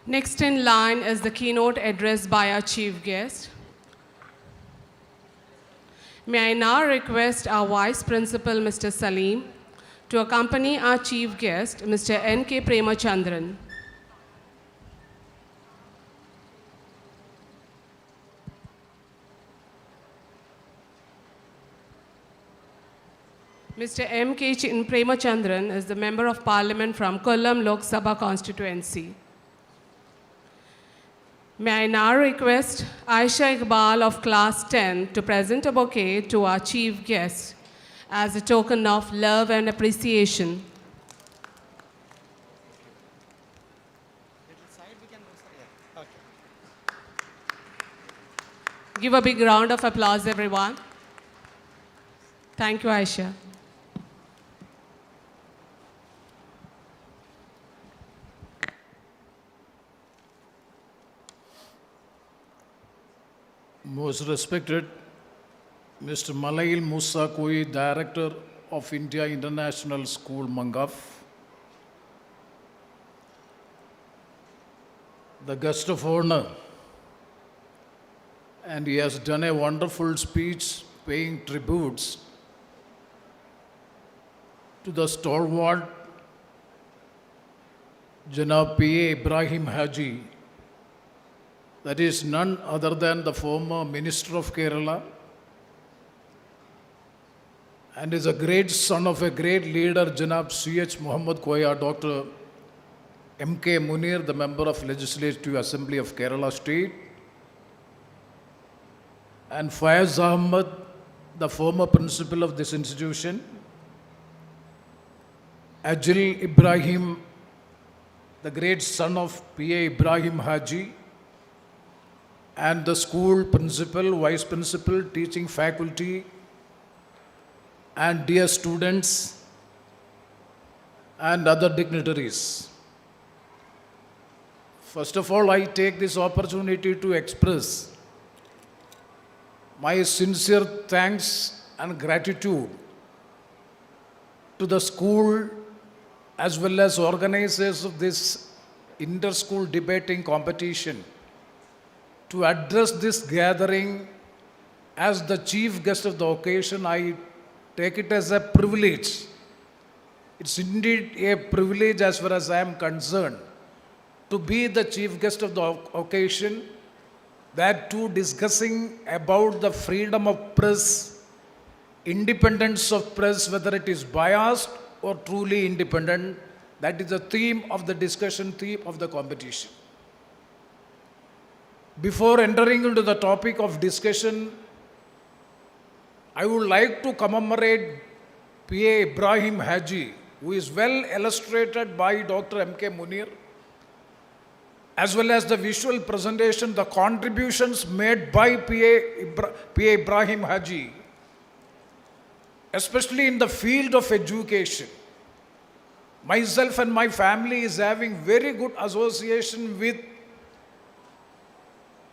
Next in line is the keynote address by our chief guest. May I now request our Vice Principal, Mr. Salim, to accompany our chief guest, Mr. N.K. Premachandran. Mr. M.K. Premachandran is the Member of Parliament from Kollam Lok Sabha constituency. May I now request Aisha Iqbal of Class 10 to present a bouquet to our chief guest as a token of love and appreciation. Give a big round of applause, everyone. Thank you, Aisha. Most respected Mr. Malail Musa Koi, Director of India International School, Mangaf, the guest of honor, and he has done a wonderful speech paying tributes to the stalwart Janab P.A. Ibrahim Haji, that is none other than the former Minister of Kerala and is a great son of a great leader, Janab C.H. Muhammad Koya, Dr. M.K. Munir, the Member of Legislative Assembly of Kerala State, and Faiz Ahmed, the former principal of this institution, Ajil Ibrahim, the great son of P.A. Ibrahim Haji, and the school principal, vice principal, teaching faculty, and dear students and other dignitaries. First of all, I take this opportunity to express my sincere thanks and gratitude to the school as well as organizers of this inter-school debating competition to address this gathering as the chief guest of the occasion. I take it as a privilege. It's indeed a privilege as far as I am concerned to be the chief guest of the occasion, that too discussing about the freedom of press, independence of press, whether it is biased or truly independent. That is the theme of the discussion, theme of the competition. Before entering into the topic of discussion, I would like to commemorate P.A. Ibrahim Haji, who is well illustrated by Dr. M.K. Munir, as well as the visual presentation, the contributions made by P.A. Ibrahim Haji, especially in the field of education. Myself and my family is having very good association with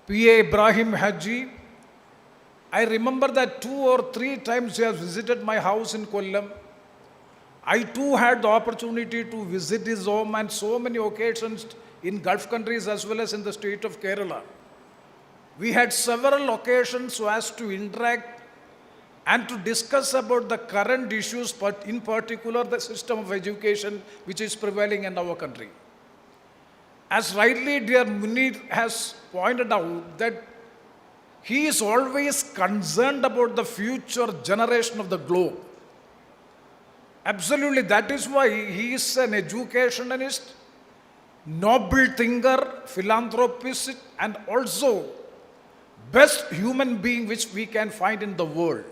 P.A. Ibrahim Haji. I remember that 2 or 3 times he has visited my house in Kollam. I too had the opportunity to visit his home and so many occasions in Gulf countries as well as in the state of Kerala. We had several occasions so as to interact and to discuss about the current issues, but in particular the system of education which is prevailing in our country. As rightly dear Munir has pointed out, that he is always concerned about the future generation of the globe. Absolutely, that is why he is an educationalist, noble thinker, philanthropist, and also best human being which we can find in the world.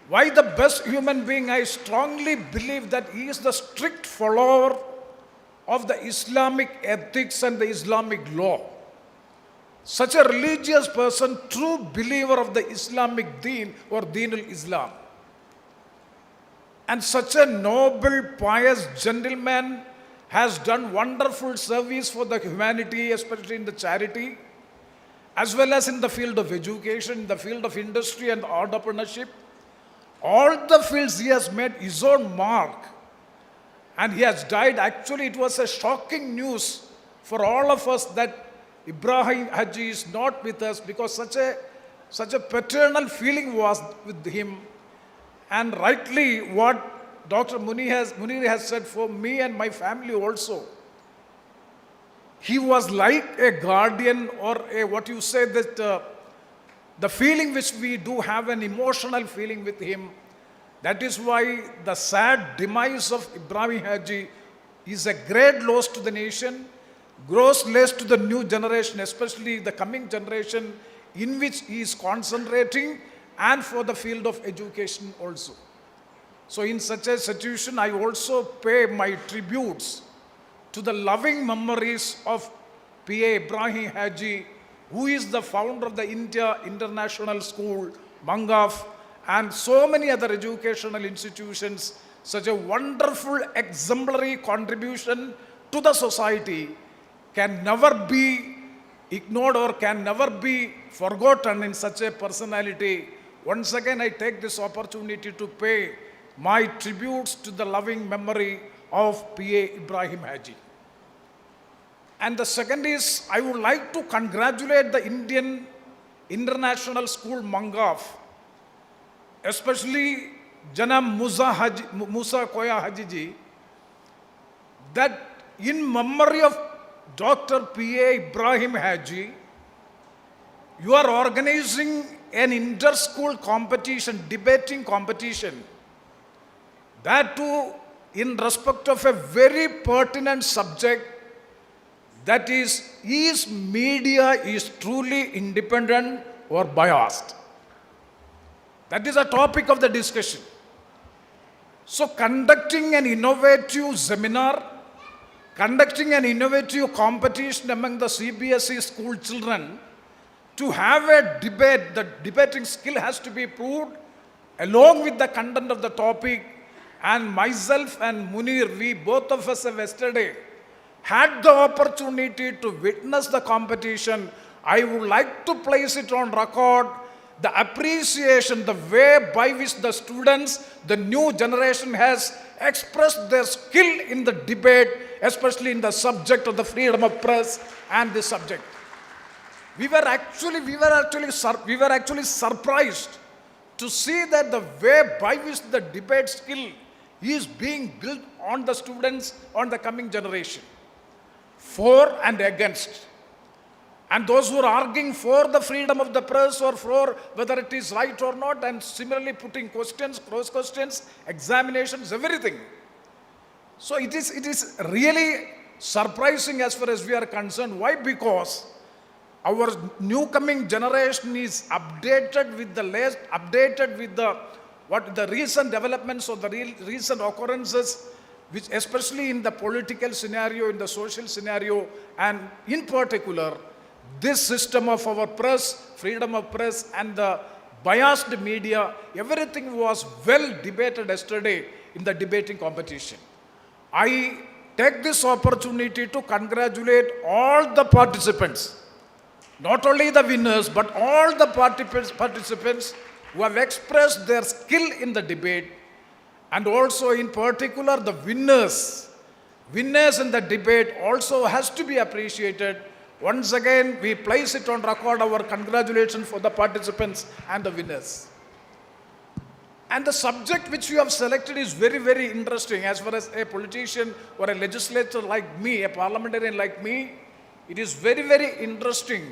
Why the best human being? I strongly believe that he is the strict follower of the Islamic ethics and the Islamic law. Such a religious person, true believer of the Islamic deen or Deen al-Islam. And such a noble, pious gentleman has done wonderful service for the humanity, especially in the charity, as well as in the field of education, in the field of industry and entrepreneurship. All the fields he has made his own mark. And he has died. Actually, it was a shocking news for all of us that Ibrahim Haji is not with us, because such a paternal feeling was with him. And rightly what Dr. Munir has said for me and my family also. He was like a guardian, or a, what you say, that the feeling which we do have, an emotional feeling with him. That is why the sad demise of Ibrahim Haji is a great loss to the nation, gross loss to the new generation, especially the coming generation in which he is concentrating, and for the field of education also. So in such a situation, I also pay my tributes to the loving memories of P.A. Ibrahim Haji, who is the founder of the India International School, Mangaf, and so many other educational institutions. Such a wonderful, exemplary contribution to the society can never be ignored or can never be forgotten in such a personality. Once again, I take this opportunity to pay my tributes to the loving memory of P.A. Ibrahim Haji. And the second is, I would like to congratulate the Indian International School Mangaf, especially Janam Musa Koya Haji ji, that in memory of Dr. P.A. Ibrahim Haji, you are organizing an inter-school competition, debating competition, that too in respect of a very pertinent subject, that is media is truly independent or biased? That is a topic of the discussion. So conducting an innovative seminar, conducting an innovative competition among the CBSE school children, to have a debate, the debating skill has to be proved along with the content of the topic. And myself and Munir, we both of us have yesterday had the opportunity to witness the competition. I would like to place it on record, the appreciation, the way by which the students, the new generation has expressed their skill in the debate, especially in the subject of the freedom of press and this subject. We were actually surprised to see that the way by which the debate skill is being built on the students, on the coming generation, for and against. And those who are arguing for the freedom of the press or for whether it is right or not, and similarly putting questions, cross questions, examinations, everything. So it is really surprising as far as we are concerned. Why? Because our new coming generation is updated with the recent developments or the recent occurrences, which especially in the political scenario, in the social scenario, and in particular, this system of our press, freedom of press, and the biased media, everything was well debated yesterday in the debating competition. I take this opportunity to congratulate all the participants, not only the winners, but all the participants who have expressed their skill in the debate, and also in particular the winners. Winners in the debate also has to be appreciated. Once again, we place it on record, our congratulations for the participants and the winners. And the subject which you have selected is very, very interesting. As far as a politician or a legislator like me, a parliamentarian like me, it is very, very interesting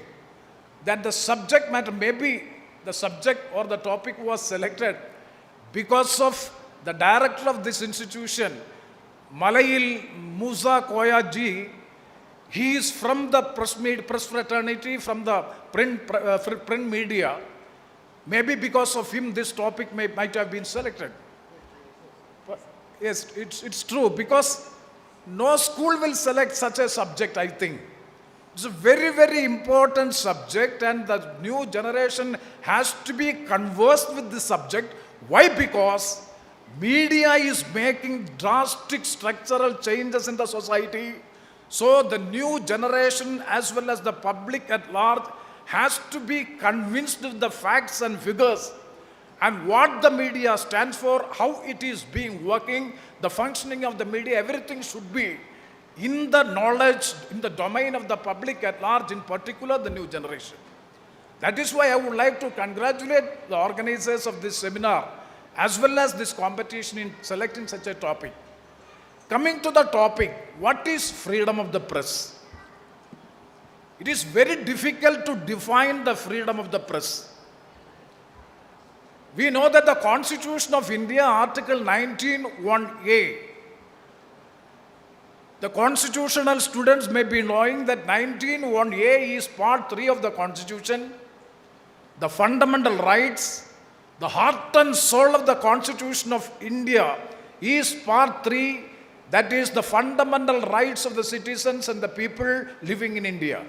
that the subject matter, maybe the subject or the topic was selected because of the director of this institution, Malayil Musa Koya ji. He is from the press fraternity, from the print media. Maybe because of him, this topic might have been selected. But yes, it's true, because no school will select such a subject, I think. It's a very, very important subject, and the new generation has to be conversed with this subject. Why? Because media is making drastic structural changes in the society. So the new generation as well as the public at large has to be convinced of the facts and figures and what the media stands for, how it is being working, the functioning of the media, everything should be in the knowledge, in the domain of the public at large, in particular the new generation. That is why I would like to congratulate the organizers of this seminar as well as this competition in selecting such a topic. Coming to the topic, what is freedom of the press? It is very difficult to define the freedom of the press. We know that the Constitution of India, Article 19(1)(a), the constitutional students may be knowing that 19(1)(a) is part 3 of the Constitution, the fundamental rights, the heart and soul of the Constitution of India is part 3, that is the fundamental rights of the citizens and the people living in India,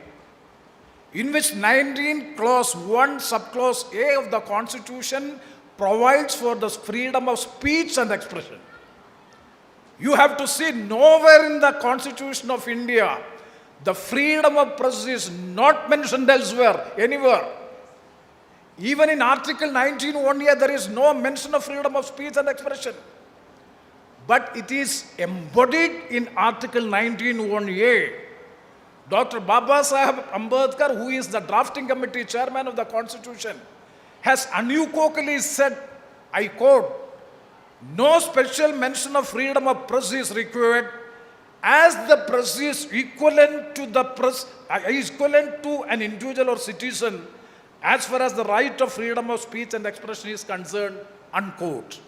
in which 19 clause 1 subclause A of the Constitution provides for the freedom of speech and expression. You have to see nowhere in the Constitution of India the freedom of press is not mentioned elsewhere, anywhere. Even in Article 19(1)(a), there is no mention of freedom of speech and expression. But it is embodied in Article 19(1)(a). Dr. Baba Saheb Ambedkar, who is the drafting committee chairman of the Constitution, has unequivocally said, I quote, "No special mention of freedom of press is required, as the press is equivalent to an individual or citizen as far as the right of freedom of speech and expression is concerned," unquote.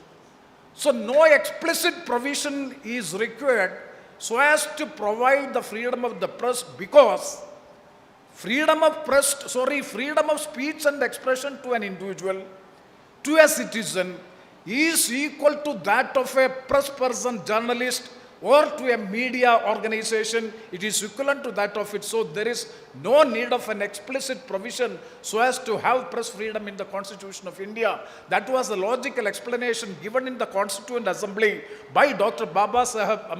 So no explicit provision is required so as to provide the freedom of the press, because freedom of speech and expression to an individual, to a citizen, is equal to that of a press person, journalist, or to a media organization. It is equivalent to that of it. So there is no need of an explicit provision so as to have press freedom in the Constitution of India. That was the logical explanation given in the Constituent Assembly by Dr. Baba Saheb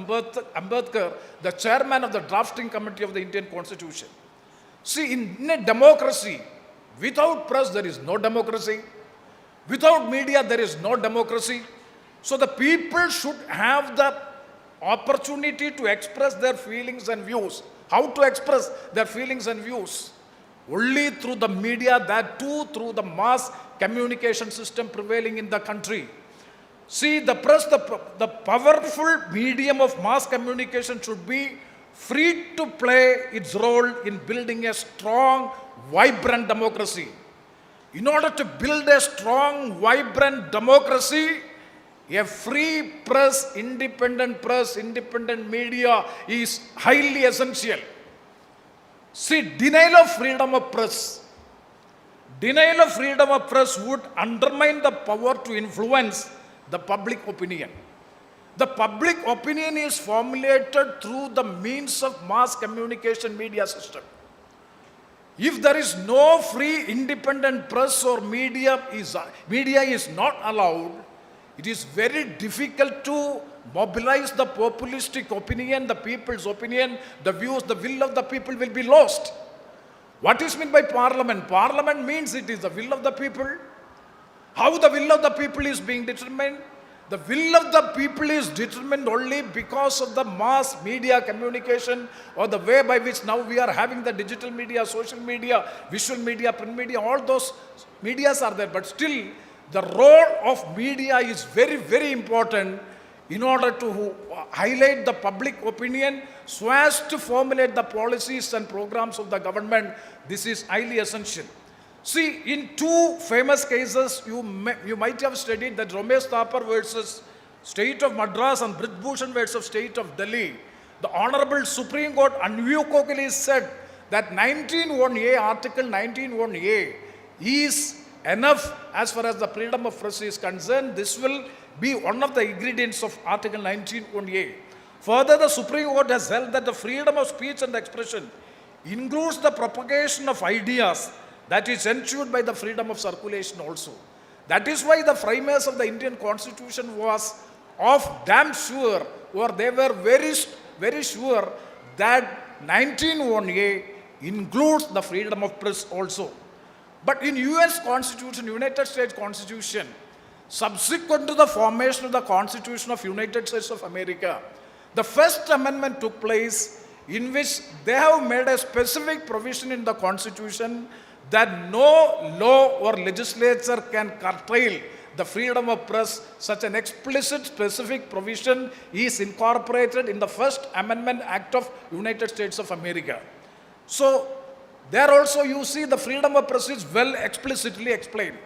Ambedkar, the chairman of the drafting committee of the Indian Constitution. See, in a democracy, without press there is no democracy. Without media there is no democracy. So the people should have the opportunity to express their feelings and views. How to express their feelings and views? Only through the media, that too through the mass communication system prevailing in the country. See, the press, the powerful medium of mass communication should be free to play its role in building a strong, vibrant democracy. In order to build a strong, vibrant democracy, a free press, independent media is highly essential. See, denial of freedom of press would undermine the power to influence the public opinion. The public opinion is formulated through the means of mass communication media system. If there is no free, independent press or media is not allowed, it is very difficult to mobilize the populistic opinion, the people's opinion, the views, the will of the people will be lost. What is meant by parliament? Parliament means it is the will of the people. How the will of the people is being determined? The will of the people is determined only because of the mass media communication, or the way by which now we are having the digital media, social media, visual media, print media, all those medias are there. But still, the role of media is very, very important in order to highlight the public opinion so as to formulate the policies and programs of the government. This is highly essential. See, in two famous cases, you might have studied, that Ramesh Thapar versus State of Madras and Brij Bhushan versus State of Delhi. The Honorable Supreme Court unequivocally said that 19(1)(a), Article 19(1)(a) is enough as far as the freedom of press is concerned. This will be one of the ingredients of Article 19(1)(a). Further, the Supreme Court has held that the freedom of speech and expression includes the propagation of ideas that is ensured by the freedom of circulation also. That is why the framers of the Indian Constitution was damn sure, or they were very, very sure that 19(1)(a) includes the freedom of press also. But in US Constitution, United States Constitution, subsequent to the formation of the Constitution of United States of America, The First Amendment took place in which they have made a specific provision in the Constitution that no law or legislature can curtail the freedom of press. Such an explicit specific provision is incorporated in the First Amendment Act of United States of America. So there also you see the freedom of press is well explicitly explained.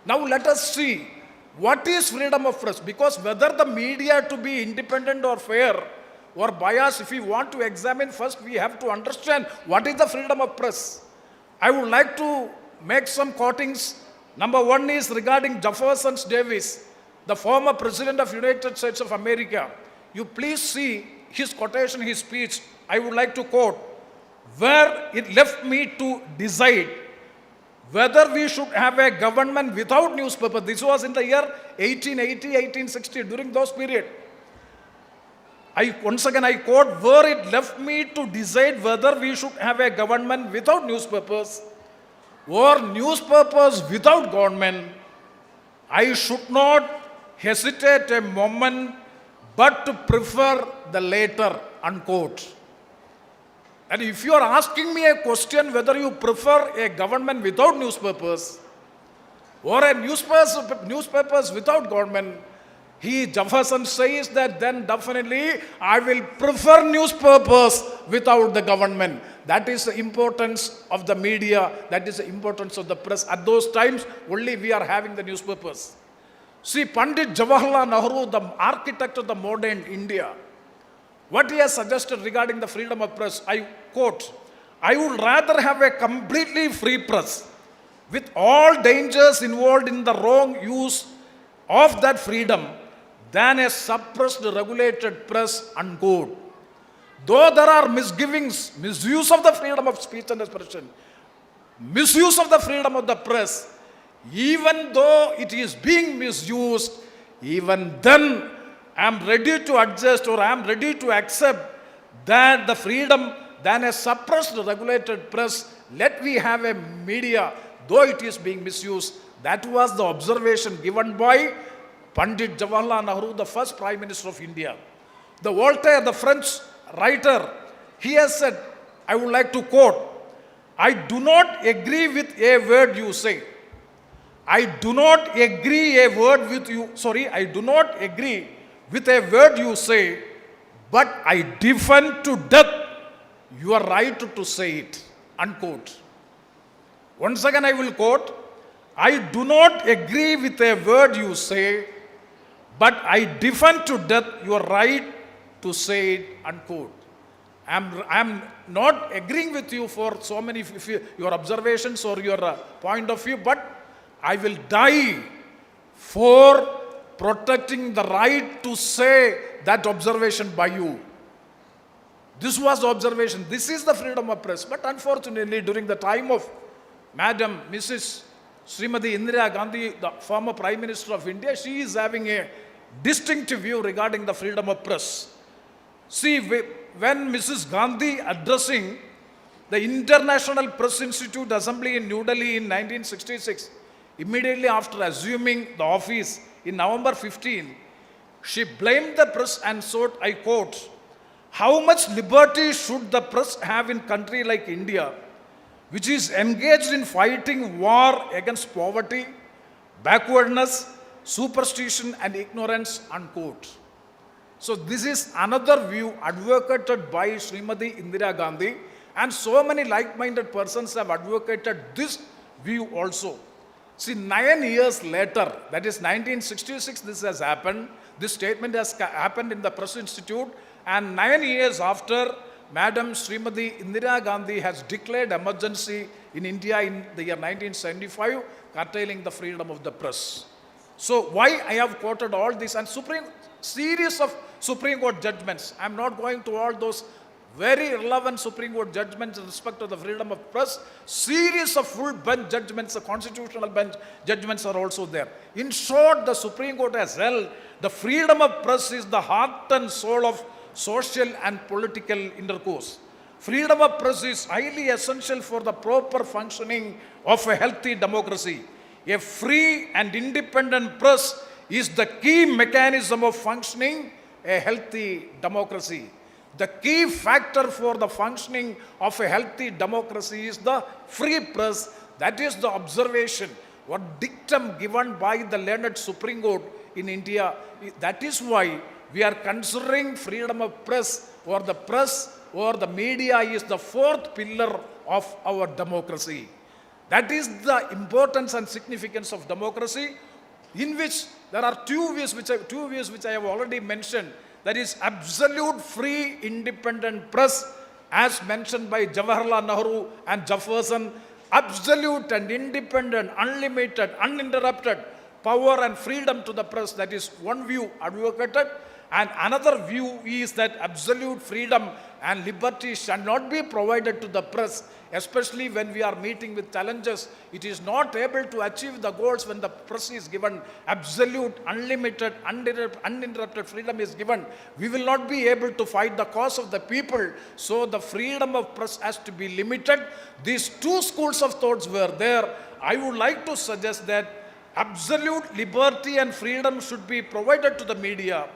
Now let us see what is freedom of press, because whether the media to be independent or fair or biased, if we want to examine first, we have to understand what is the freedom of press. I would like to make some quotings. Number one is regarding Jefferson Davis, the former president of United States of America. You please see his quotation, his speech. I would like to quote, where it left me to decide whether we should have a government without newspaper. This was in the year 1880, 1860, during those period. Once again I quote, where it left me to decide whether we should have a government without newspapers or newspapers without government, I should not hesitate a moment but to prefer the latter, unquote. And if you are asking me a question whether you prefer a government without newspapers or a newspapers without government, Jefferson says that then definitely I will prefer newspapers without the government. That is the importance of the media, that is the importance of the press. At those times, only we are having the newspapers. See, Pandit Jawaharlal Nehru, the architect of the modern India, what he has suggested regarding the freedom of press, I quote, I would rather have a completely free press with all dangers involved in the wrong use of that freedom than a suppressed, regulated press, unquote. Though there are misgivings, misuse of the freedom of speech and expression, misuse of the freedom of the press, even though it is being misused, even then I am ready to adjust or I am ready to accept that the freedom than a suppressed, regulated press. Let we have a media, though it is being misused. That was the observation given by Pandit Jawaharlal Nehru, the first Prime Minister of India. The Voltaire, the French writer, he has said, I would like to quote, I do not agree with a word you say. I do not agree a word with you. Sorry, I do not agree with a word you say, but I defend to death your right to say it, unquote. Once again I will quote, I do not agree with a word you say, but I defend to death your right to say it, unquote. I am not agreeing with you for so many your observations or your point of view, but I will die for protecting the right to say that observation by you. This was the observation. This is the freedom of press. But unfortunately, during the time of Madam Mrs. Srimati Indira Gandhi, the former Prime Minister of India, she is having a distinctive view regarding the freedom of press. See, when Mrs. Gandhi addressing the International Press Institute Assembly in New Delhi in 1966, immediately after assuming the office in November 15, she blamed the press and said, I quote, how much liberty should the press have in a country like India, which is engaged in fighting war against poverty, backwardness, superstition and ignorance, unquote. So this is another view advocated by Srimati Indira Gandhi, and so many like-minded persons have advocated this view also. See, 9 years later, that is 1966, this has happened. This statement has happened in the Press Institute, and 9 years after, Madam Srimati Indira Gandhi has declared emergency in India in the year 1975, curtailing the freedom of the press. So why I have quoted all this, and series of Supreme Court judgments. I am not going to all those very relevant Supreme Court judgments in respect to the freedom of press. Series of full bench judgments, the constitutional bench judgments are also there. In short, the Supreme Court has held the freedom of press is the heart and soul of social and political intercourse. Freedom of press is highly essential for the proper functioning of a healthy democracy. A free and independent press is the key mechanism of functioning a healthy democracy. The key factor for the functioning of a healthy democracy is the free press. That is the observation or dictum given by the learned Supreme Court in India. That is why we are considering freedom of press or the media is the fourth pillar of our democracy. That is the importance and significance of democracy, in which there are two views which I have already mentioned. That is absolute free independent press, as mentioned by Jawaharlal Nehru and Jefferson. Absolute and independent, unlimited, uninterrupted power and freedom to the press. That is one view advocated. And another view is that absolute freedom and liberty shall not be provided to the press, especially when we are meeting with challenges. It is not able to achieve the goals when the press is given absolute, unlimited, uninterrupted freedom is given. We will not be able to fight the cause of the people. So the freedom of press has to be limited. These two schools of thoughts were there. I would like to suggest that absolute liberty and freedom should be provided to the media,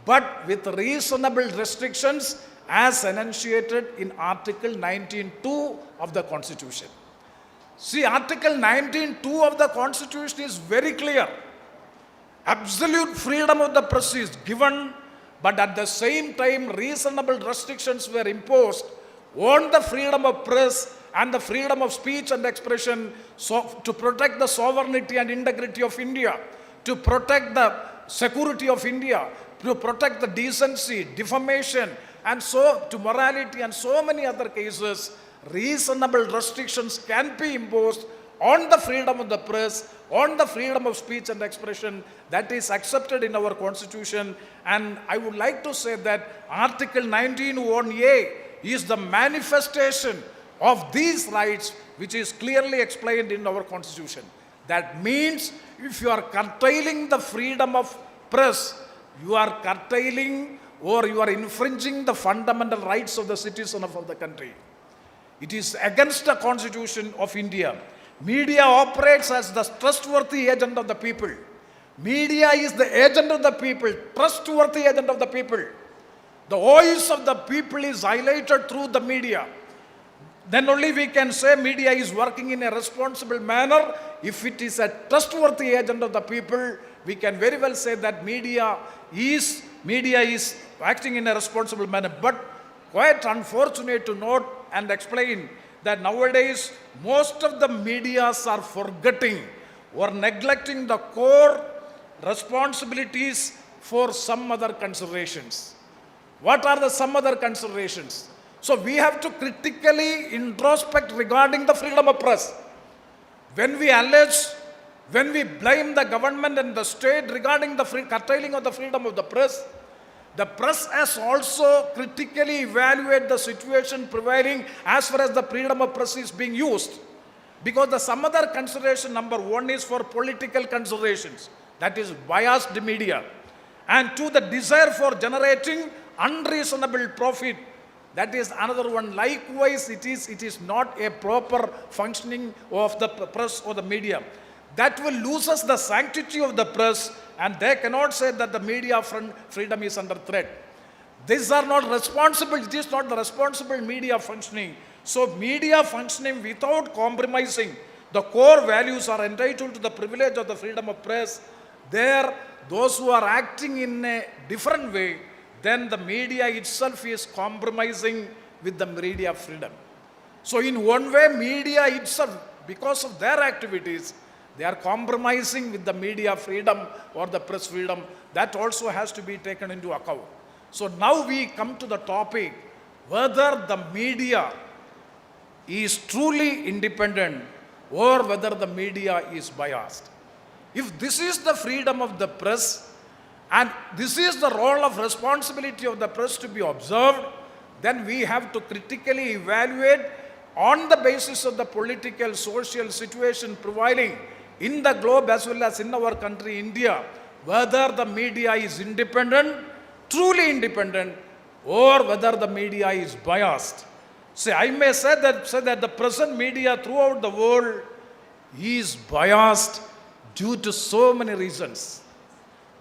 but with reasonable restrictions as enunciated in Article 19.2 of the Constitution. See, Article 19.2 of the Constitution is very clear. Absolute freedom of the press is given, but at the same time, reasonable restrictions were imposed on the freedom of press and the freedom of speech and expression, so to protect the sovereignty and integrity of India, to protect the security of India, to protect the decency, defamation, and so to morality and so many other cases. Reasonable restrictions can be imposed on the freedom of the press, on the freedom of speech and expression. That is accepted in our Constitution. And I would like to say that Article 19(1)(a) is the manifestation of these rights, which is clearly explained in our Constitution. That means if you are curtailing the freedom of press, you are curtailing or you are infringing the fundamental rights of the citizen of the country. It is against the Constitution of India. Media operates as the trustworthy agent of the people. Media is the agent of the people, trustworthy agent of the people. The voice of the people is highlighted through the media. Then only we can say media is working in a responsible manner. If it is a trustworthy agent of the people, we can very well say that media is acting in a responsible manner. But quite unfortunate to note and explain that nowadays most of the medias are forgetting or neglecting the core responsibilities for some other considerations. What are the some other considerations? So we have to critically introspect regarding the freedom of press. When we allege, when we blame the government and the state regarding the curtailing of the freedom of the press has also critically evaluated the situation prevailing as far as the freedom of press is being used. Because the some other consideration, number one, is for political considerations, that is biased media, and to the desire for generating unreasonable profit, that is another one. Likewise, it is not a proper functioning of the press or the media. That will lose us the sanctity of the press, and they cannot say that the media freedom is under threat. These are not responsible. It is not the responsible media functioning. So media functioning without compromising the core values are entitled to the privilege of the freedom of press. There, those who are acting in a different way, then the media itself is compromising with the media freedom. So in one way, media itself, because of their activities, they are compromising with the media freedom or the press freedom. That also has to be taken into account. So now we come to the topic whether the media is truly independent or whether the media is biased. If this is the freedom of the press and this is the role of responsibility of the press to be observed, then we have to critically evaluate on the basis of the political, social situation prevailing in the globe as well as in our country, India, whether the media is independent, truly independent, or whether the media is biased. Say, I may say that the present media throughout the world is biased due to so many reasons.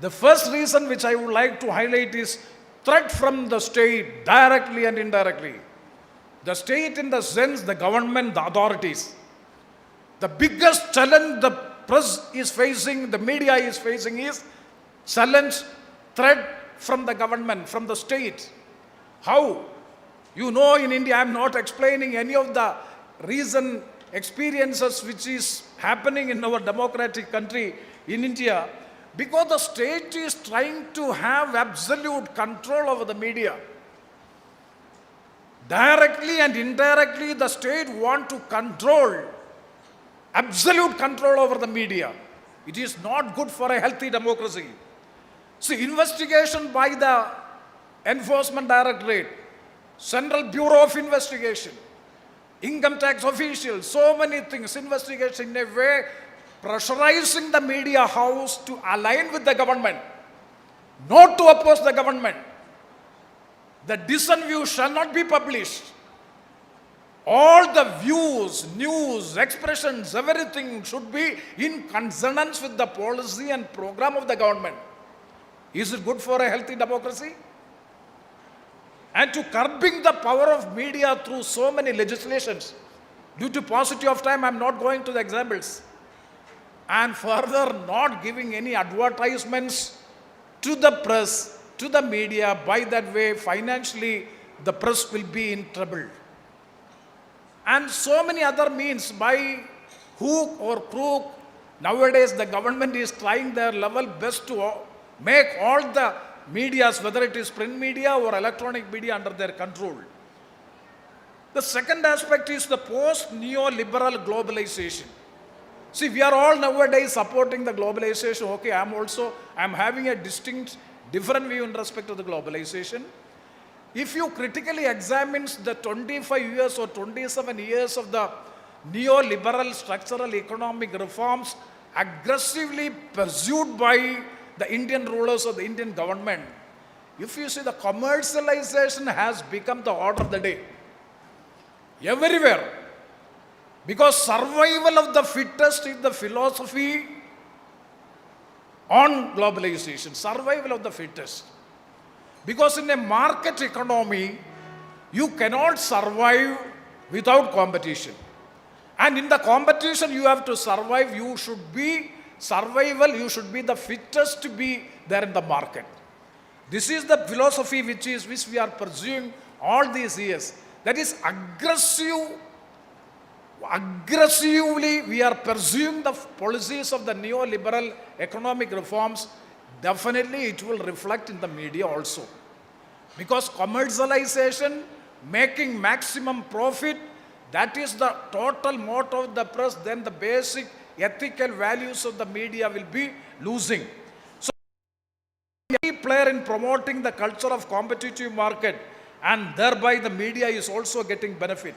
The first reason which I would like to highlight is threat from the state, directly and indirectly. The state in the sense, the government, the authorities. The biggest challenge the press is facing, the media is facing is challenge, threat from the government, from the state. How? You know, in India, I am not explaining any of the recent experiences which is happening in our democratic country in India, because the state is trying to have absolute control over the media. Directly and indirectly, the state want to control, absolute control over the media. It is not good for a healthy democracy. See, investigation by the Enforcement Directorate, Central Bureau of Investigation, income tax officials, so many things, investigation in a way pressurizing the media house to align with the government, not to oppose the government. The dissent views shall not be published. All the views, news, expressions, everything should be in consonance with the policy and program of the government. Is it good for a healthy democracy? And to curbing the power of media through so many legislations. Due to paucity of time, I am not going to the examples. And further, not giving any advertisements to the press, to the media. By that way, financially, the press will be in trouble. And so many other means, by hook or crook, nowadays the government is trying their level best to make all the medias, whether it is print media or electronic media, under their control. The second aspect is the post-neoliberal globalization. See, we are all nowadays supporting the globalization. Okay, I am having a distinct, different view in respect to the globalization. If you critically examine the 25 years or 27 years of the neoliberal structural economic reforms aggressively pursued by the Indian rulers or the Indian government, if you see, the commercialization has become the order of the day. Everywhere. Because survival of the fittest is the philosophy on globalization. Survival of the fittest. Because in a market economy, you cannot survive without competition. And in the competition you have to survive, you should be the fittest to be there in the market. This is the philosophy which we are pursuing all these years. That is aggressively we are pursuing the policies of the neoliberal economic reforms. Definitely it will reflect in the media also. Because commercialization, making maximum profit, that is the total motto of the press, then the basic ethical values of the media will be losing. So, a key player in promoting the culture of competitive market, and thereby the media is also getting benefit.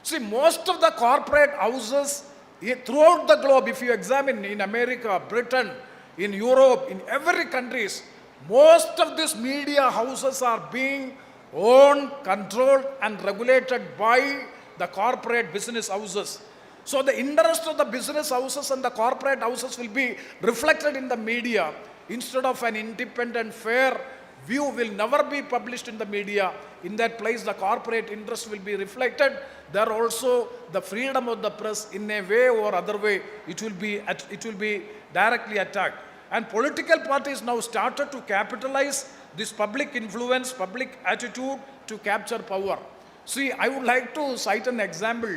See, most of the corporate houses throughout the globe, if you examine in America, Britain, in Europe, in every countries, most of these media houses are being owned, controlled and regulated by the corporate business houses. So the interest of the business houses and the corporate houses will be reflected in the media. Instead of an independent, fair view will never be published in the media. In that place, the corporate interest will be reflected. There also the freedom of the press, in a way or other way, it will be directly attacked. And political parties now started to capitalize this public influence, public attitude to capture power. See, I would like to cite an example.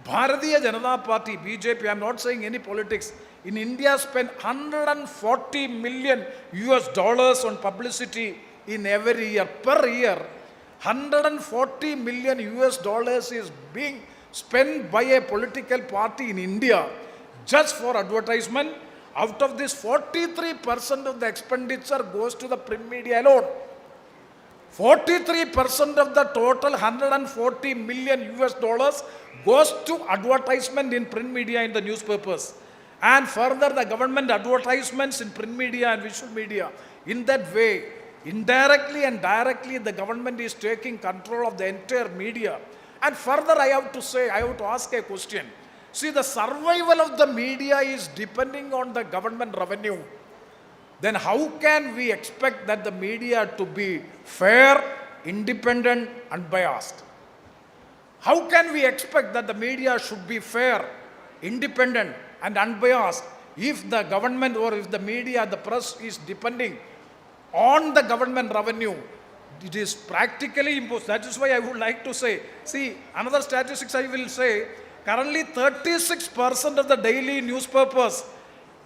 Bharatiya Janata Party, BJP, I am not saying any politics, in India spent $140 million on publicity in every year. Per year, $140 million is being spent by a political party in India just for advertisement. Out of this, 43% of the expenditure goes to the print media alone. 43% of the total $140 million goes to advertisement in print media in the newspapers. And further, the government advertisements in print media and visual media. In that way, indirectly and directly, the government is taking control of the entire media. And further, I have to ask a question. See, the survival of the media is depending on the government revenue. then how can we expect that the media to be fair, independent, unbiased? How can we expect that the media should be fair, independent, and unbiased if the government or if the media, the press is depending on the government revenue? It is practically impossible. That is why I would like to say, see, another statistics I will say, currently 36% of the daily newspapers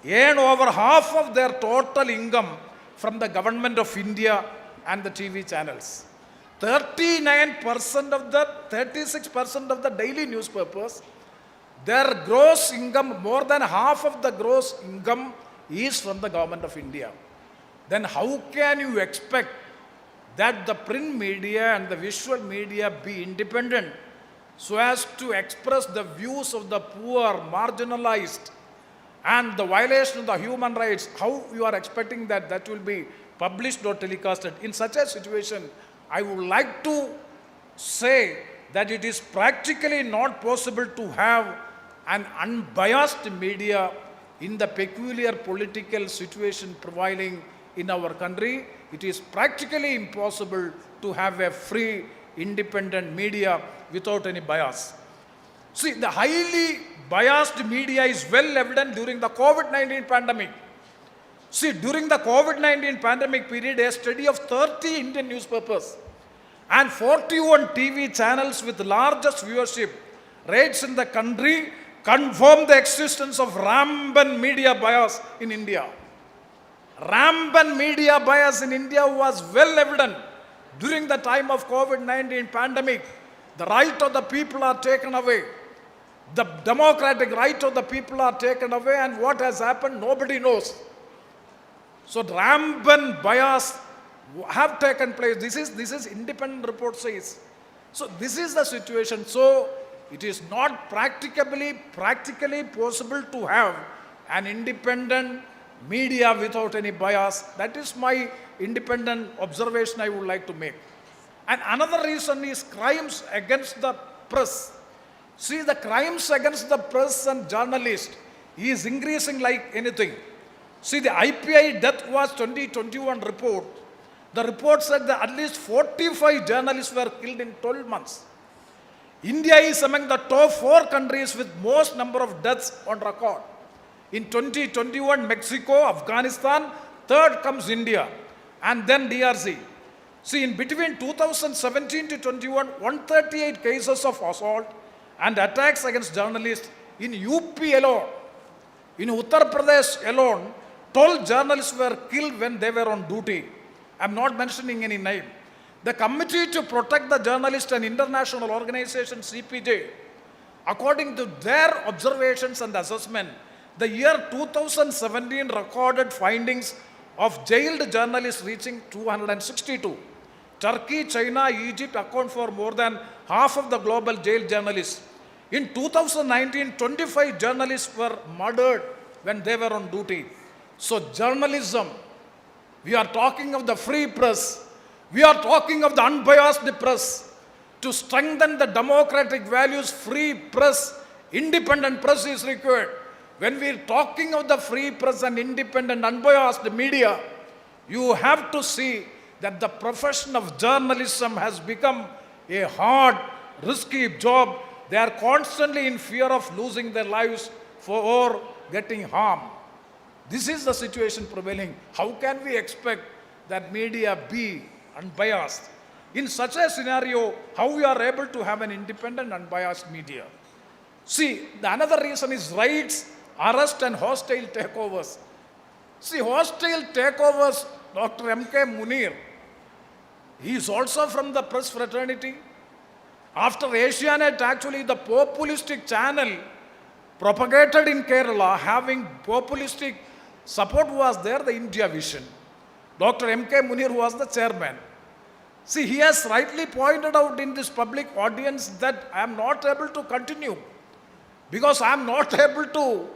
earn over half of their total income from the government of India and the TV channels. 36% of the daily newspapers, their gross income, more than half of the gross income is from the government of India. Then how can you expect that the print media and the visual media be independent so as to express the views of the poor, marginalized, and the violation of the human rights? How you are expecting that that will be published or telecasted? In such a situation, I would like to say that it is practically not possible to have an unbiased media in the peculiar political situation prevailing in our country. It is practically impossible to have a free, independent media without any bias. See, the highly biased media is well evident during the COVID-19 pandemic. See, during the COVID-19 pandemic period, a study of 30 Indian newspapers and 41 TV channels with the largest viewership rates in the country confirmed the existence of rampant media bias in India. Rampant media bias in India was well evident during the time of COVID-19 pandemic. The right of the people are taken away. The democratic right of the people are taken away, and what has happened, nobody knows. So rampant bias have taken place. This is independent report says. So this is the situation. So it is not practically possible to have an independent media without any bias. That is my independent observation I would like to make. And another reason is crimes against the press. See, the crimes against the press and journalists is increasing like anything. See, the IPI Death Watch 2021 report, the report said that at least 45 journalists were killed in 12 months. India is among the top 4 countries with most number of deaths on record. In 2021, Mexico, Afghanistan, third comes India, and then DRC. See, in between 2017 to 21, 138 cases of assault and attacks against journalists in UP alone. In Uttar Pradesh alone, 12 journalists were killed when they were on duty. I am not mentioning any name. The Committee to Protect the Journalist and International Organization, CPJ, according to their observations and assessment, the year 2017 recorded findings of jailed journalists reaching 262. Turkey, China, Egypt account for more than half of the global jailed journalists. In 2019, 25 journalists were murdered when they were on duty. So journalism, we are talking of the free press, we are talking of the unbiased press. To strengthen the democratic values, free press, independent press is required. When we are talking of the free press and independent, unbiased media, you have to see that the profession of journalism has become a hard, risky job. They are constantly in fear of losing their lives or getting harmed. This is the situation prevailing. How can we expect that media be unbiased? In such a scenario, how we are able to have an independent, unbiased media? See, the another reason is raids, arrest and hostile takeovers. See, hostile takeovers, Dr. M.K. Munir, he is also from the press fraternity. After Asianet, actually the populistic channel propagated in Kerala, having populistic support was there, the India Vision. Dr. M.K. Munir was the chairman. See, he has rightly pointed out in this public audience that I am not able to continue because I am not able to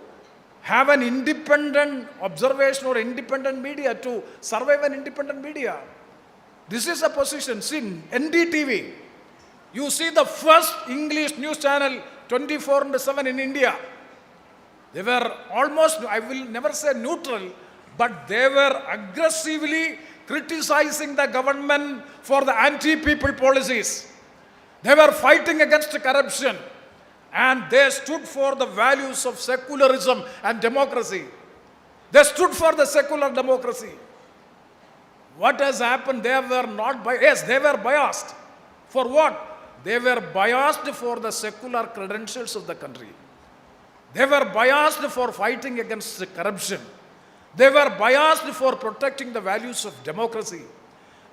have an independent observation or independent media to survive an independent media. This is a position. See, NDTV, you see the first English news channel 24/7 in India. They were almost, I will never say neutral, but they were aggressively criticizing the government for the anti-people policies. They were fighting against corruption, and they stood for the values of secularism and democracy. They stood for the secular democracy. What has happened? They were not biased. Yes, they were biased. For what? They were biased for the secular credentials of the country. They were biased for fighting against corruption. They were biased for protecting the values of democracy.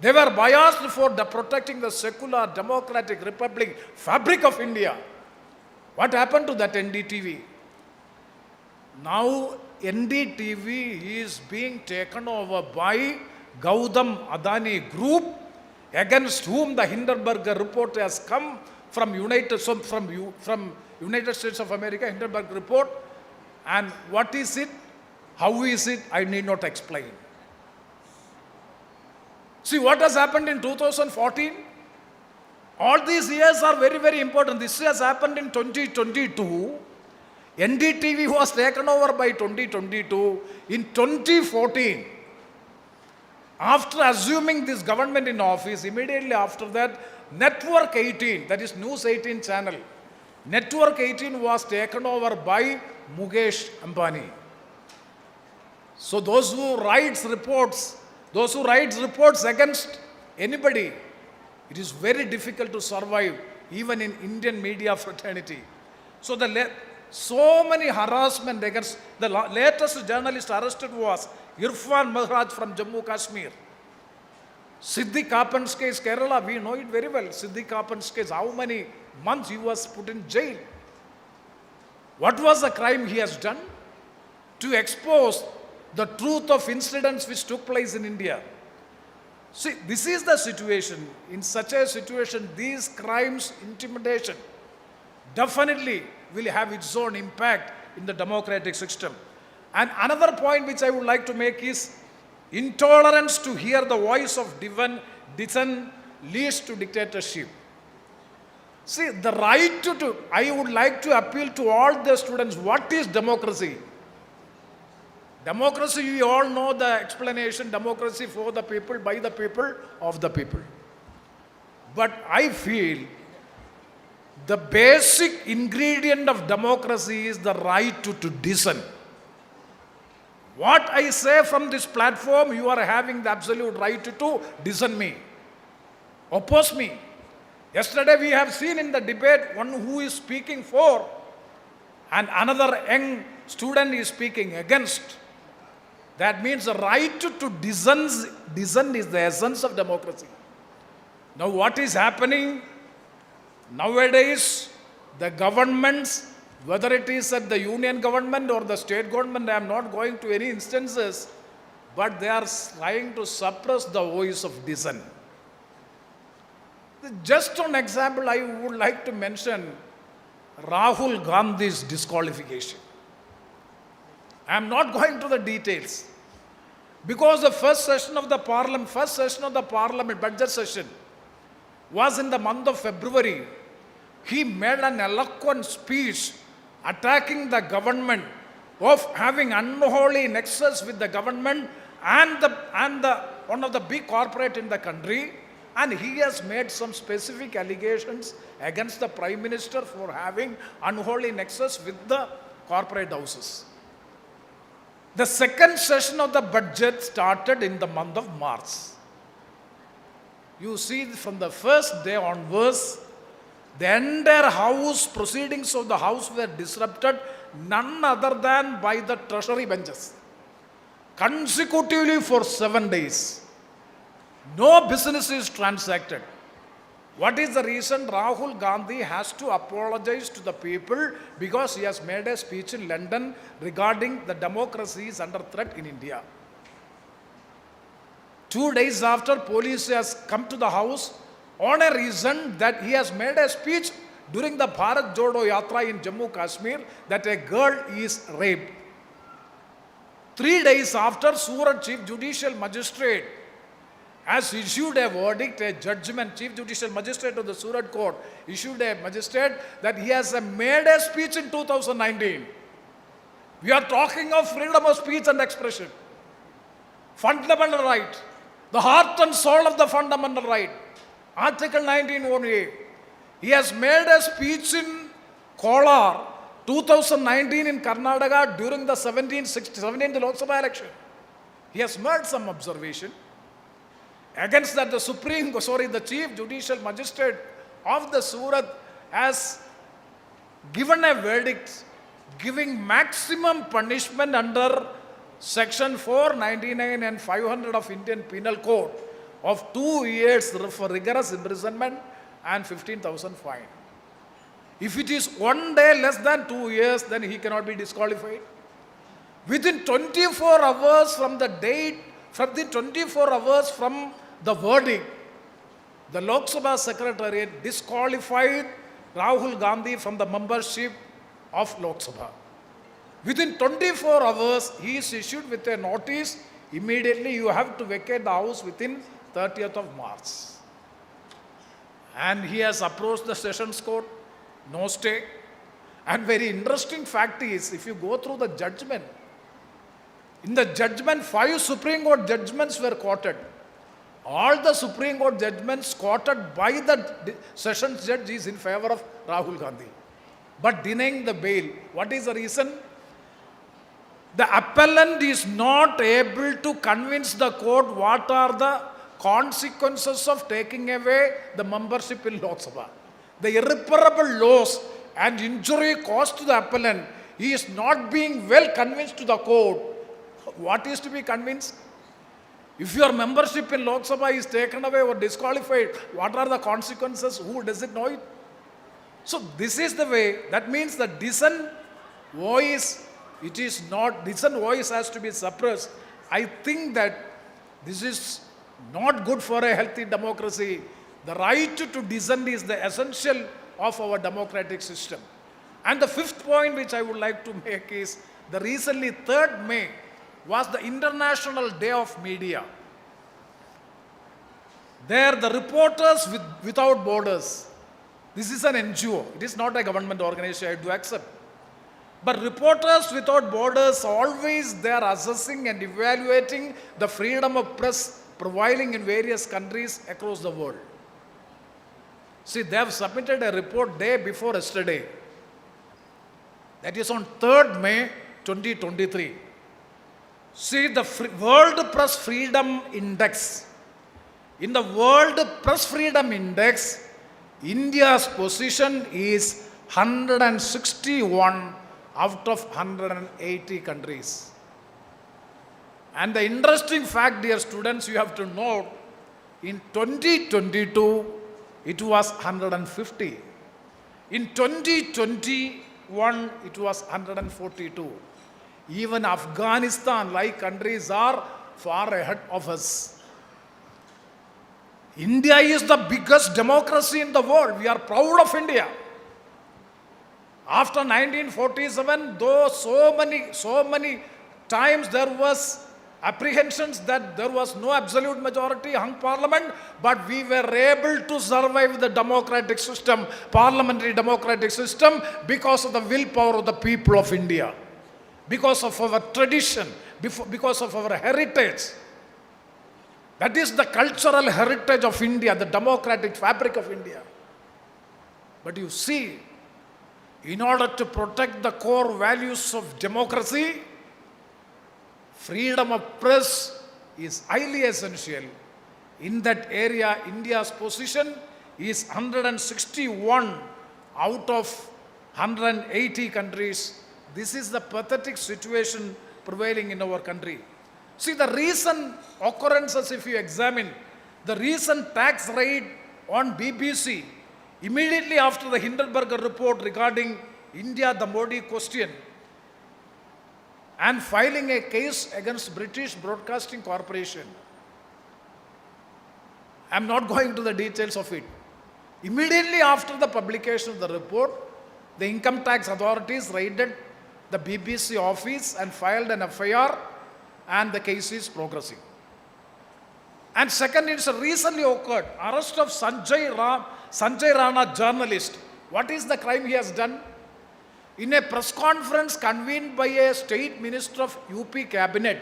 They were biased for protecting the secular democratic republic fabric of India. What happened to that NDTV? Now NDTV is being taken over by Gautam Adani Group, against whom the Hindenburg report has come from United States of America, Hindenburg report. And what is it? How is it? I need not explain. See what has happened in 2014? All these years are very, very important. This has happened in 2022. NDTV was taken over by 2022. In 2014, after assuming this government in office, immediately after that, Network 18, that is News 18 channel, Network 18 was taken over by Mukesh Ambani. So those who writes reports against anybody, it is very difficult to survive even in Indian media fraternity. So so many harassment against the latest journalist arrested was Irfan Maharaj from Jammu Kashmir. Siddiq Kapan's case, Kerala, we know it very well. Siddiq Kapan's case, how many months he was put in jail? What was the crime he has done? To expose the truth of incidents which took place in India. See, this is the situation. In such a situation, these crimes, intimidation, definitely will have its own impact in the democratic system. And another point which I would like to make is intolerance to hear the voice of dissent leads to dictatorship. See, the right I would like to appeal to all the students, what is democracy? Democracy, we all know the explanation, democracy for the people, by the people, of the people. But I feel the basic ingredient of democracy is the right to dissent. What I say from this platform, you are having the absolute right to dissent me, oppose me. Yesterday we have seen in the debate one who is speaking for and another young student is speaking against. That means the right to dissent is the essence of democracy. Now what is happening? Nowadays, the governments, whether it is at the union government or the state government, I am not going to any instances, but they are trying to suppress the voice of dissent. Just an example, I would like to mention Rahul Gandhi's disqualification. I am not going to the details, because the first session of the parliament, budget session, was in the month of February. He made an eloquent speech attacking the government of having unholy nexus with the government and one of the big corporate in the country, and he has made some specific allegations against the Prime Minister for having unholy nexus with the corporate houses. The second session of the budget started in the month of March. You see, from the first day onwards, the entire house, proceedings of the house were disrupted, none other than by the treasury benches. Consecutively for 7 days. No business is transacted. What is the reason? Rahul Gandhi has to apologize to the people because he has made a speech in London regarding the democracy is under threat in India. 2 days after, police has come to the house on a reason that he has made a speech during the Bharat Jodo Yatra in Jammu Kashmir that a girl is raped. 3 days after, Surat Chief Judicial Magistrate has issued a verdict, a judgment. Chief Judicial Magistrate of the Surat Court issued a magistrate that he has made a speech in 2019. We are talking of freedom of speech and expression. fundamental right, the heart and soul of the fundamental right. Article 19(1)(a). He has made a speech in Kolar 2019 in Karnataka during the 17th Lok Sabha election. He has made some observation. Against that, the Chief Judicial Magistrate of the Surat has given a verdict giving maximum punishment under Section 499 and 500 of Indian Penal Code of 2 years for rigorous imprisonment and 15,000 fine. If it is 1 day less than 2 years, then he cannot be disqualified. Within 24 hours from the date, from the verdict, the Lok Sabha Secretariat disqualified Rahul Gandhi from the membership of Lok Sabha. Within 24 hours, he is issued with a notice. Immediately, you have to vacate the house within 30th of March. And he has approached the Sessions Court, no stay. And very interesting fact is, if you go through the judgment, in the judgment, 5 Supreme Court judgments were quoted. All the Supreme Court judgments quoted by the Sessions Judge is in favor of Rahul Gandhi, but denying the bail. What is the reason? The appellant is not able to convince the court what are the consequences of taking away the membership in Lok Sabha. The irreparable loss and injury caused to the appellant, he is not being well convinced to the court. What is to be convinced? If your membership in Lok Sabha is taken away or disqualified, what are the consequences? Who does it know it? So this is the way. That means the dissent voice, dissent voice has to be suppressed. I think that this is not good for a healthy democracy. The right to dissent is the essential of our democratic system. And the 5th point which I would like to make is, the recently 3rd May was the International Day of Media. There, the Reporters Without Borders, this is an NGO, it is not a government organization, I do accept. But Reporters Without Borders, always they are assessing and evaluating the freedom of press prevailing in various countries across the world. See, they have submitted a report day before yesterday. That is on 3rd May 2023. See, the World Press Freedom Index. In the World Press Freedom Index, India's position is 161 out of 180 countries. And the interesting fact, dear students, you have to note, in 2022, it was 150. In 2021, it was 142. Even Afghanistan, like countries, are far ahead of us. India is the biggest democracy in the world. We are proud of India. After 1947, though so many times there was apprehensions that there was no absolute majority hung parliament, but we were able to survive the democratic system, parliamentary democratic system, because of the willpower of the people of India, because of our tradition, because of our heritage. That is the cultural heritage of India, the democratic fabric of India. But you see, in order to protect the core values of democracy, freedom of press is highly essential. In that area, India's position is 161 out of 180 countries. This is the pathetic situation prevailing in our country. See, the recent occurrences, if you examine, the recent tax raid on BBC, immediately after the Hindenburg report regarding India, the Modi question, and filing a case against British Broadcasting Corporation. I am not going to the details of it. Immediately after the publication of the report, the income tax authorities raided the BBC office and filed an FIR, and the case is progressing. And second, it's recently occurred, arrest of Sanjay Rana, journalist. What is the crime he has done? In a press conference convened by a state minister of UP cabinet,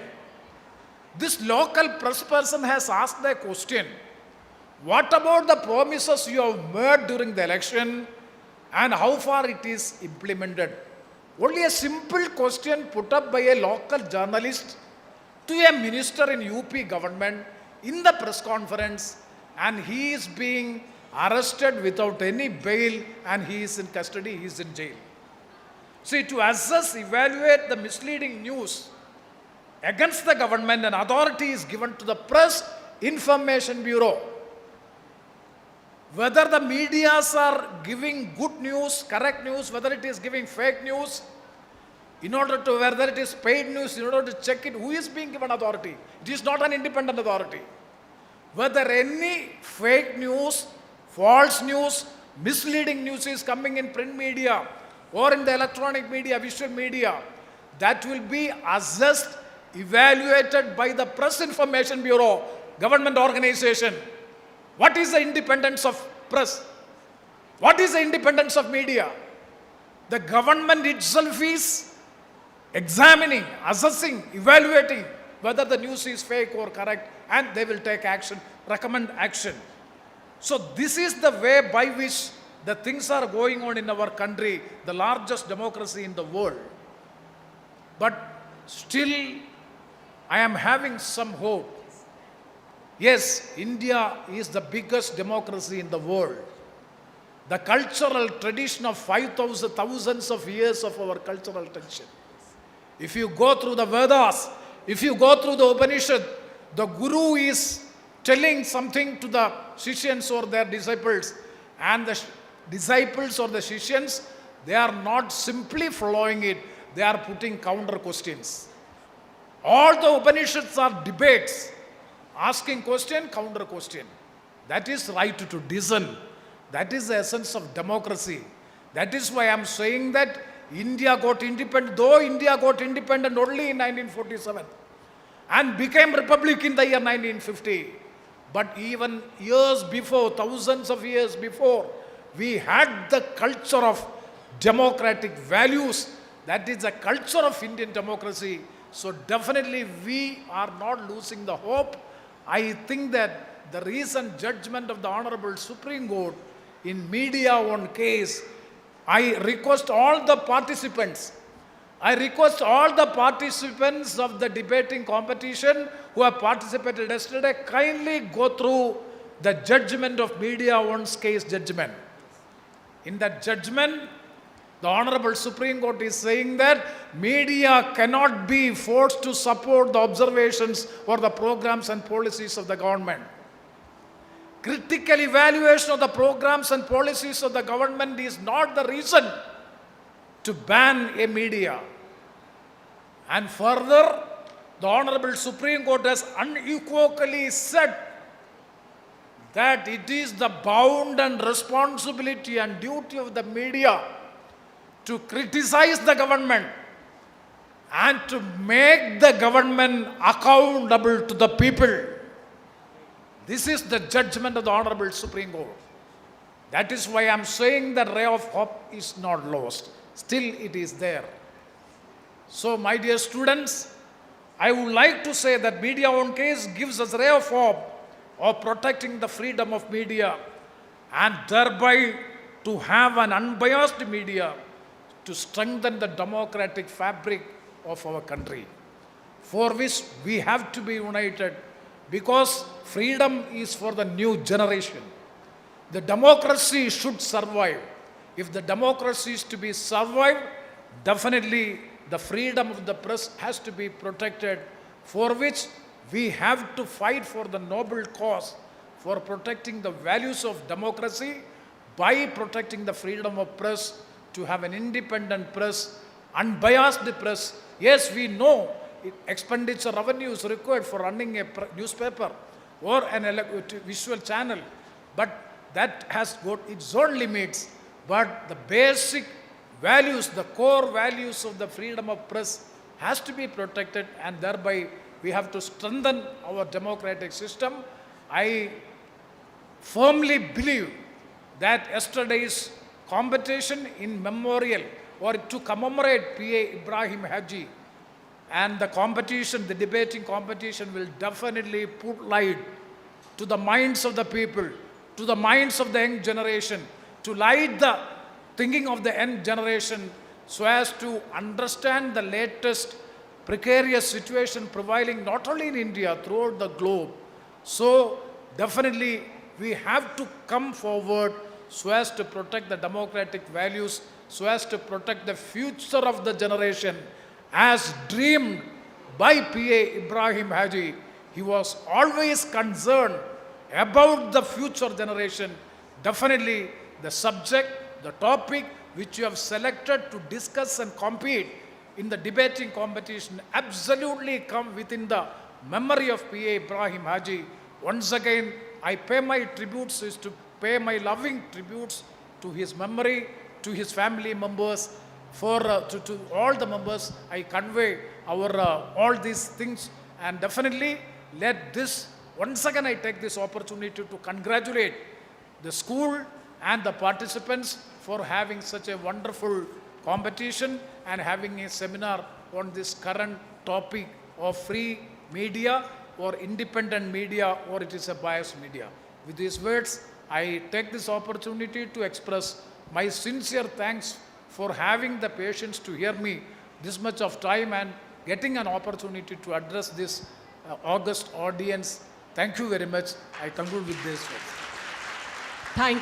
This local press person has asked the question, what about the promises you have made during the election and how far it is implemented? Only a simple question put up by a local journalist to a minister in UP government in the press conference, and he is being arrested without any bail and he is in custody, he is in jail. See, to assess, evaluate the misleading news against the government, an authority is given to the Press Information Bureau. Whether the medias are giving good news, correct news, whether it is giving fake news, whether it is paid news, in order to check it, who is being given authority? It is not an independent authority. Whether any fake news, false news, misleading news is coming in print media or in the electronic media, visual media, that will be assessed, evaluated by the Press Information Bureau, government organization. What is the independence of press? What is the independence of media? The government itself is examining, assessing, evaluating whether the news is fake or correct, and they will take action, recommend action. So this is the way by which the things are going on in our country, the largest democracy in the world. But still, I am having some hope. Yes, India is the biggest democracy in the world. The cultural tradition of 5,000 thousands of years of our cultural tradition. If you go through the Vedas, if you go through the Upanishad, the Guru is telling something to the Shishyans or their disciples, and the disciples or the Shishyans, they are not simply following it, they are putting counter questions. All the Upanishads are debates, asking question, counter question. That is right to dissent. That is the essence of democracy. That is why I am saying that India got independent, though India got independent only in 1947 and became republic in the year 1950. But even years before, thousands of years before, we had the culture of democratic values. That is the culture of Indian democracy. So definitely we are not losing the hope. I think that the recent judgment of the Honorable Supreme Court in media on case, I request all the participants of the debating competition who have participated yesterday, kindly go through the judgment of media on's case judgment. In that judgment, the Honorable Supreme Court is saying that media cannot be forced to support the observations or the programs and policies of the government. Critical evaluation of the programs and policies of the government is not the reason to ban a media. And further, the Honorable Supreme Court has unequivocally said that it is the bound and responsibility and duty of the media to criticize the government and to make the government accountable to the people. This is the judgment of the Honorable Supreme Court. That is why I am saying that ray of hope is not lost. Still it is there. So my dear students, I would like to say that media on case gives us a ray of hope of protecting the freedom of media and thereby to have an unbiased media to strengthen the democratic fabric of our country, for which we have to be united, because freedom is for the new generation. The democracy should survive. If the democracy is to be survived, definitely the freedom of the press has to be protected, for which we have to fight for the noble cause for protecting the values of democracy by protecting the freedom of press, to have an independent press, unbiased press. Yes, we know expenditure revenue is required for running a newspaper or an visual channel, but that has got its own limits. But the basic values, the core values of the freedom of press has to be protected, and thereby we have to strengthen our democratic system. I firmly believe that yesterday's competition in memorial or to commemorate P.A. Ibrahim Haji, And the competition, the debating competition will definitely put light to the minds of the people, to the minds of the young generation, to light the thinking of the young generation so as to understand the latest precarious situation prevailing not only in India, throughout the globe. So definitely we have to come forward so as to protect the democratic values, so as to protect the future of the generation as dreamed by P.A. Ibrahim Haji. He was always concerned about the future generation. Definitely the subject, the topic which you have selected to discuss and compete in the debating competition absolutely come within the memory of P.A. Ibrahim Haji. Once again, I pay my tributes, is to pay my loving tributes to his memory, to his family members, to all the members. I convey our all these things, and definitely let this, once again I take this opportunity to congratulate the school and the participants for having such a wonderful competition and having a seminar on this current topic of free media or independent media, or it is a biased media. With these words, I take this opportunity to express my sincere thanks for having the patience to hear me this much of time and getting an opportunity to address this august audience. Thank you very much. I conclude with this. Thank